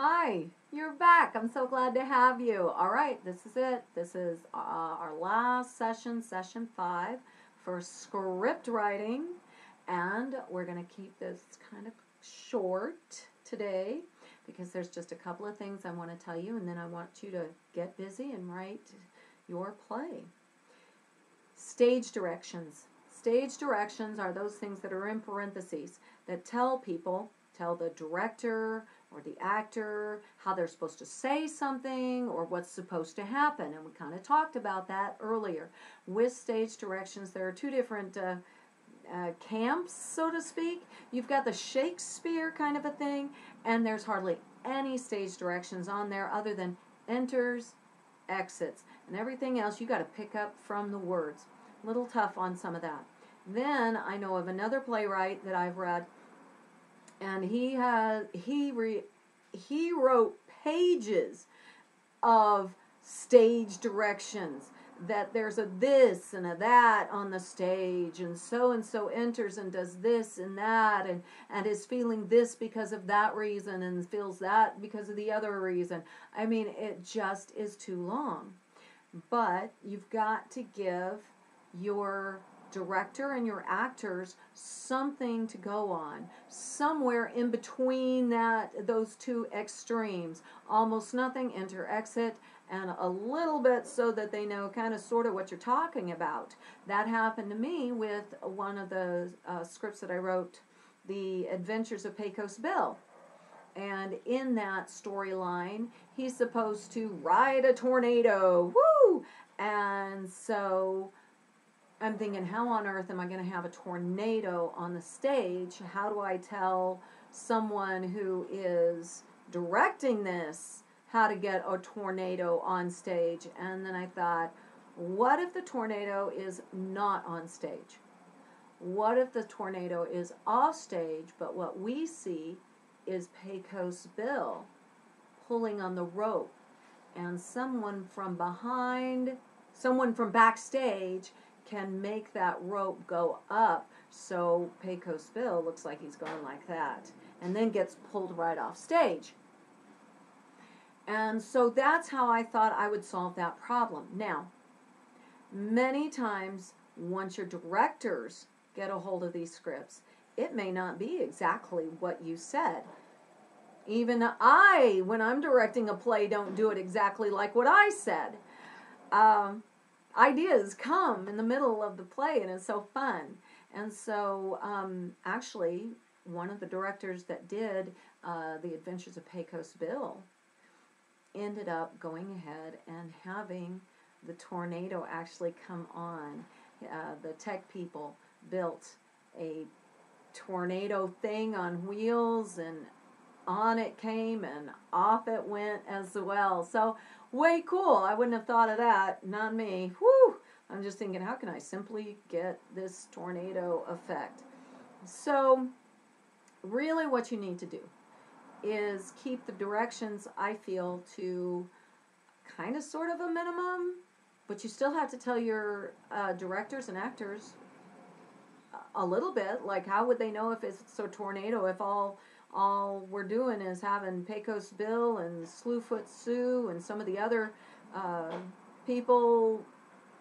Hi, you're back. I'm so glad to have you. All right, this is it. This is our last session, session 5 for script writing. And we're going to keep this kind of short today because there's just a couple of things I want to tell you, and then I want you to get busy and write your play. Stage directions. Stage directions are those things that are in parentheses that tell the director or the actor how they're supposed to say something or what's supposed to happen. And we kind of talked about that earlier. With stage directions, there are two different camps, so to speak. You've got the Shakespeare kind of a thing, and there's hardly any stage directions on there other than enters, exits, and everything else you got to pick up from the words. A little tough on some of that. Then I know of another playwright that I've read, and he wrote pages of stage directions, that there's a this and a that on the stage, and so enters and does this and that, and is feeling this because of that reason and feels that because of the other reason. I mean, it just is too long. But you've got to give your director and your actors something to go on, somewhere in between those two extremes. Almost nothing, enter, exit, and a little bit so that they know kind of sort of what you're talking about. That happened to me with one of the scripts that I wrote, The Adventures of Pecos Bill. And in that storyline, he's supposed to ride a tornado. Woo! And so I'm thinking, how on earth am I going to have a tornado on the stage? How do I tell someone who is directing this how to get a tornado on stage? And then I thought, what if the tornado is not on stage? What if the tornado is off stage, but what we see is Pecos Bill pulling on the rope, and someone from backstage can make that rope go up so Pecos Bill looks like he's going like that and then gets pulled right off stage. And so that's how I thought I would solve that problem. Now, many times once your directors get a hold of these scripts, it may not be exactly what you said. Even I, when I'm directing a play, don't do it exactly like what I said. Ideas come in the middle of the play, and it's so fun. And so actually, one of the directors that did The Adventures of Pecos Bill ended up going ahead and having the tornado actually come on. The tech people built a tornado thing on wheels, and on it came and off it went as well. So way cool. I wouldn't have thought of that. Not me. Whew. I'm just thinking, how can I simply get this tornado effect? So really what you need to do is keep the directions, I feel, to kind of sort of a minimum, but you still have to tell your directors and actors a little bit, like how would they know if it's a tornado if all we're doing is having Pecos Bill and Slewfoot Sue and some of the other people.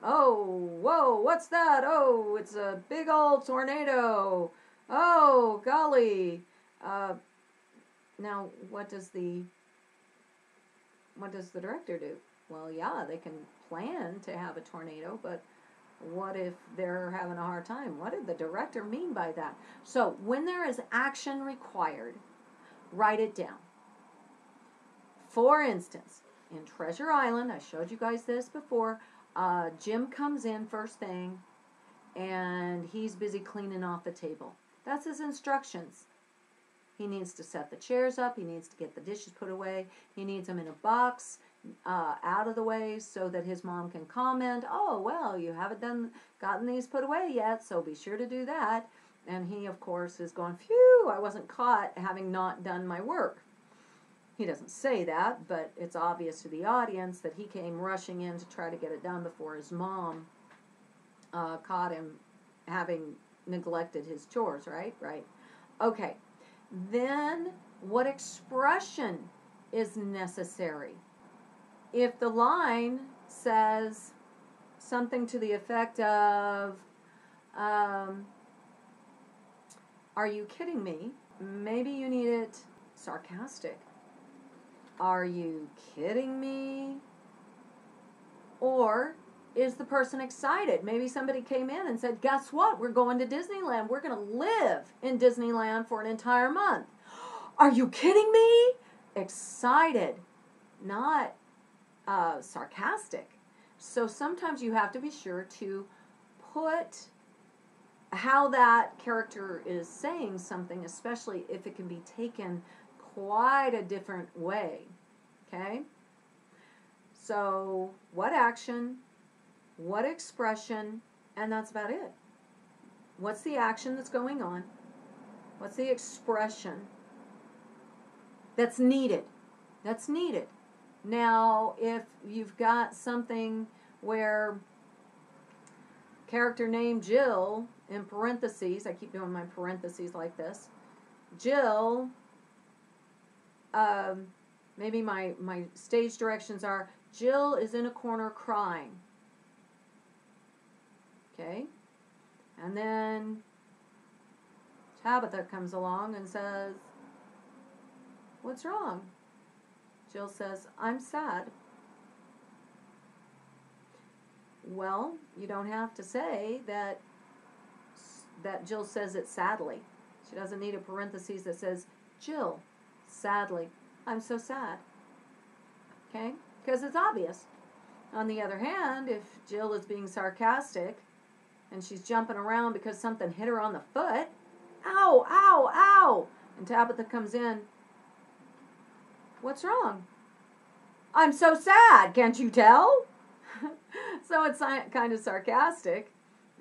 Oh, whoa, what's that? Oh, it's a big old tornado. Oh, golly. Now, what does the director do? Well, yeah, they can plan to have a tornado, but what if they're having a hard time? What did the director mean by that? So when there is action required, write it down. For instance, in Treasure Island, I showed you guys this before, Jim comes in first thing, and he's busy cleaning off the table. That's his instructions. He needs to set the chairs up. He needs to get the dishes put away. He needs them in a box out of the way so that his mom can comment, oh, well, you haven't gotten these put away yet, so be sure to do that. And he, of course, is going, phew, I wasn't caught having not done my work. He doesn't say that, but it's obvious to the audience that he came rushing in to try to get it done before his mom caught him having neglected his chores, right? Right. Okay. Then what expression is necessary. If the line says something to the effect of, are you kidding me? Maybe you need it sarcastic. Are you kidding me? Or is the person excited? Maybe somebody came in and said, guess what? We're going to Disneyland. We're going to live in Disneyland for an entire month. Are you kidding me? Excited, not sarcastic. So sometimes you have to be sure to put how that character is saying something, especially if it can be taken quite a different way. Okay? So, what action, what expression, and that's about it. What's the action that's going on? What's the expression that's needed? That's needed. Now, if you've got something where character name Jill, in parentheses, I keep doing my parentheses like this, Jill, maybe my stage directions are, Jill is in a corner crying. Okay? And then Tabitha comes along and says, what's wrong? Jill says, I'm sad. Well, you don't have to say that Jill says it sadly. She doesn't need a parenthesis that says, Jill, sadly, I'm so sad. Okay? Because it's obvious. On the other hand, if Jill is being sarcastic and she's jumping around because something hit her on the foot, ow, ow, ow, and Tabitha comes in, what's wrong? I'm so sad, can't you tell? So it's kind of sarcastic.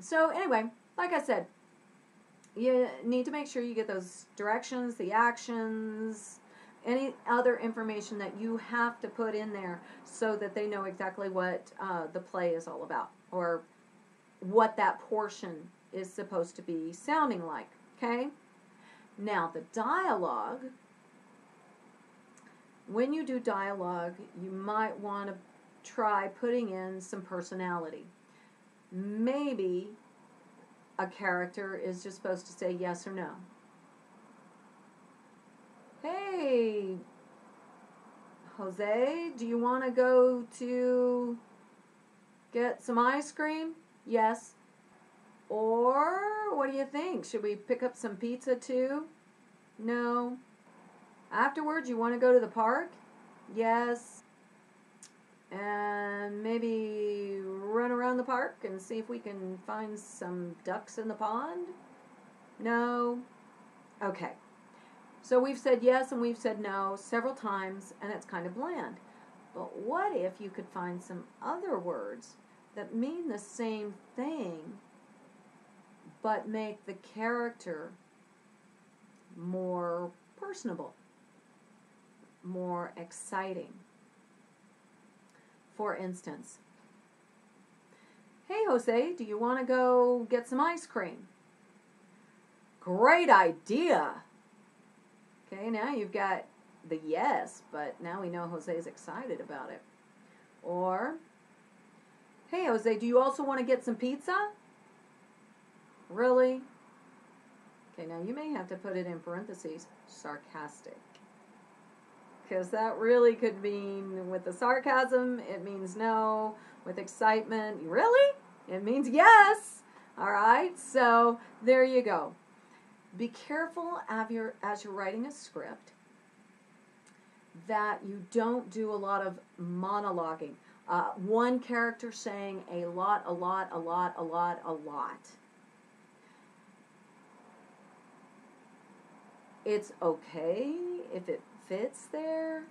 So anyway, like I said, you need to make sure you get those directions, the actions, any other information that you have to put in there so that they know exactly what the play is all about or what that portion is supposed to be sounding like, okay? Now, the dialogue, when you do dialogue, you might want to try putting in some personality. Maybe a character is just supposed to say yes or no. Hey, Jose, do you want to go to get some ice cream? Yes. Or what do you think? Should we pick up some pizza too? No. Afterwards, you want to go to the park? Yes. And maybe run around the park and see if we can find some ducks in the pond? No. Okay. So we've said yes and we've said no several times, and it's kind of bland. But what if you could find some other words that mean the same thing, but make the character more personable, more exciting? For instance, hey Jose, do you want to go get some ice cream? Great idea. Okay, now you've got the yes, but now we know Jose's excited about it. Or, hey Jose, do you also want to get some pizza? Really? Okay, now you may have to put it in parentheses, sarcastic. Because that really could mean, with the sarcasm, it means no. With excitement, really? It means yes. All right, so there you go. Be careful as you're writing a script that you don't do a lot of monologuing. One character saying a lot, a lot, a lot, a lot, a lot. It's okay if it fits there,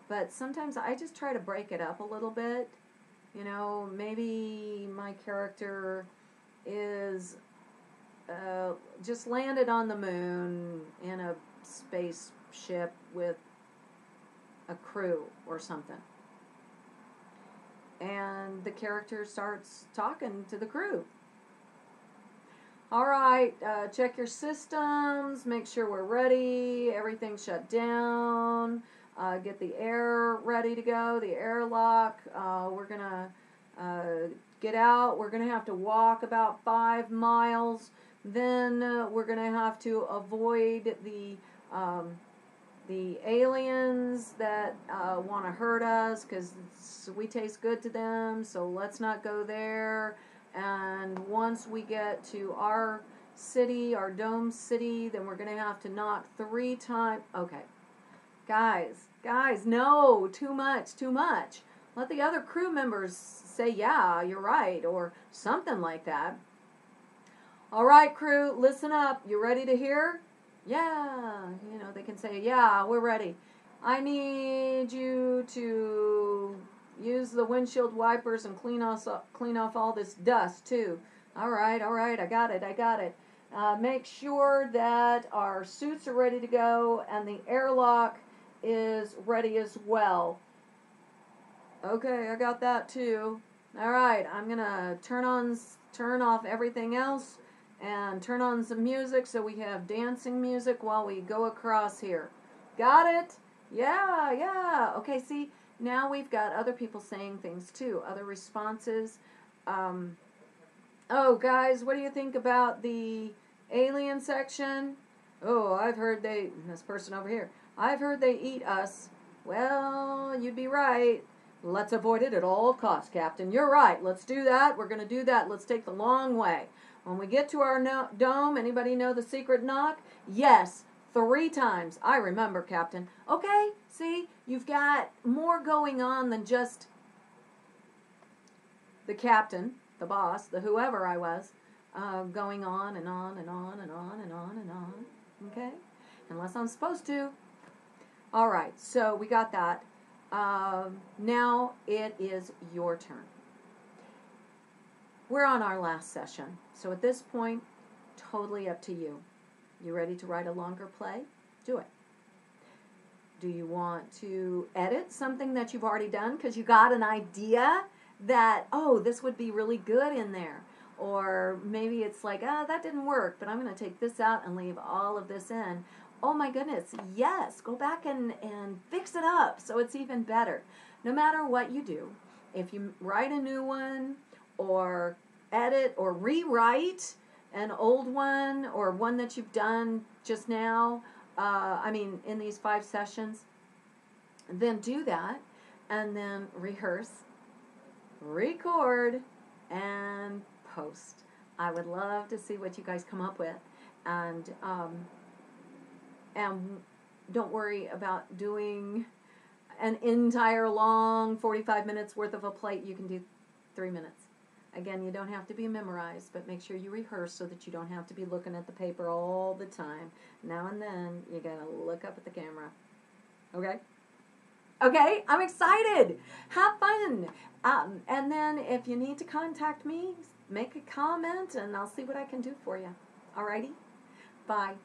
but sometimes I just try to break it up a little bit. You know, maybe my character is just landed on the moon in a spaceship with a crew or something. And the character starts talking to the crew. All right, check your systems, make sure we're ready, everything's shut down. get the air ready to go, the airlock. We're going to get out. We're going to have to walk about 5 miles. Then we're going to have to avoid the aliens that want to hurt us because we taste good to them, so let's not go there. And once we get to our city, our dome city, then we're going to have to knock 3 times. Okay. Guys, no, too much. Let the other crew members say, yeah, you're right, or something like that. All right, crew, listen up. You ready to hear? Yeah, they can say, yeah, we're ready. I need you to use the windshield wipers and clean off all this dust, too. All right, I got it. Make sure that our suits are ready to go and the airlock is ready as well. Okay, I got that, too. All right, I'm going to turn off everything else and turn on some music so we have dancing music while we go across here. Got it? Yeah. Okay, see, now we've got other people saying things too, other responses. Oh, guys, what do you think about the alien section? Oh, this person over here, I've heard they eat us. Well, you'd be right. Let's avoid it at all costs, Captain. You're right. Let's do that. We're going to do that. Let's take the long way. When we get to our dome, anybody know the secret knock? Yes, 3 times. I remember, Captain. Okay, see, you've got more going on than just the captain, the boss, the whoever I was, going on and on and on and on and on and on. Okay? Unless I'm supposed to. All right, so we got that. Now it is your turn. We're on our last session, so at this point, totally up to you. You ready to write a longer play? Do it. Do you want to edit something that you've already done because you got an idea that, oh, this would be really good in there? Or maybe it's like, that didn't work, but I'm going to take this out and leave all of this in. Oh my goodness, yes, go back and fix it up so it's even better. No matter what you do, if you write a new one or edit or rewrite an old one or one that you've done just now, in these 5 sessions, then do that and then rehearse, record, and post. I would love to see what you guys come up with. And don't worry about doing an entire long 45 minutes worth of a plate. You can do 3 minutes. Again, you don't have to be memorized, but make sure you rehearse so that you don't have to be looking at the paper all the time. Now and then, you gotta look up at the camera. Okay? Okay, I'm excited. Have fun. And then if you need to contact me, make a comment and I'll see what I can do for you. Alrighty? Bye.